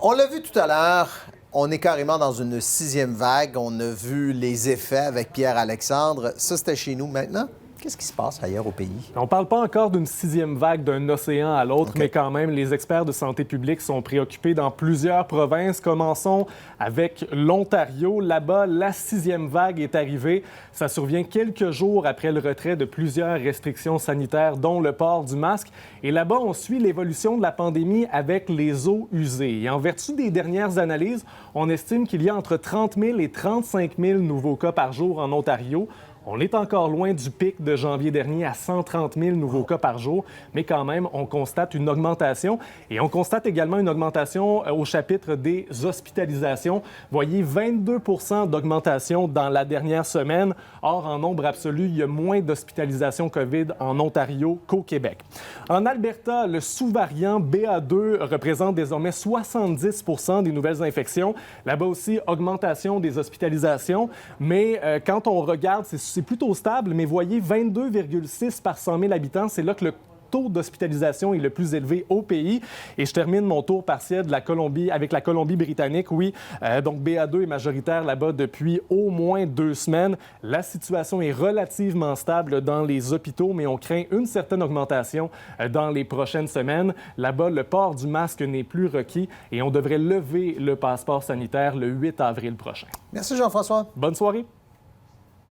On l'a vu tout à l'heure, on est carrément dans une sixième vague. On a vu les effets avec Pierre-Alexandre. Ça, c'était chez nous maintenant. Qu'est-ce qui se passe ailleurs au pays? On ne parle pas encore d'une sixième vague d'un océan à l'autre, mais quand même, les experts de santé publique sont préoccupés dans plusieurs provinces. Commençons avec l'Ontario. Là-bas, la sixième vague est arrivée. Ça survient quelques jours après le retrait de plusieurs restrictions sanitaires, dont le port du masque. Et là-bas, on suit l'évolution de la pandémie avec les eaux usées. Et en vertu des dernières analyses, on estime qu'il y a entre 30 000 et 35 000 nouveaux cas par jour en Ontario. On est encore loin du pic de janvier dernier à 130 000 nouveaux cas par jour, mais quand même, on constate une augmentation. Et on constate également une augmentation au chapitre des hospitalisations. Voyez, 22 d'augmentation dans la dernière semaine. Or, en nombre absolu, il y a moins d'hospitalisations COVID en Ontario qu'au Québec. En Alberta, le sous-variant BA2 représente désormais 70 des nouvelles infections. Là-bas aussi, augmentation des hospitalisations. Mais quand on regarde, c'est plutôt stable, mais voyez, 22,6 par 100 000 habitants, c'est là que le taux d'hospitalisation est le plus élevé au pays. Et je termine mon tour partiel de la Colombie avec la Colombie-Britannique. Oui, donc BA2 est majoritaire là-bas depuis au moins 2 semaines. La situation est relativement stable dans les hôpitaux, mais on craint une certaine augmentation dans les prochaines semaines. Là-bas, le port du masque n'est plus requis et on devrait lever le passeport sanitaire le 8 avril prochain. Merci Jean-François. Bonne soirée.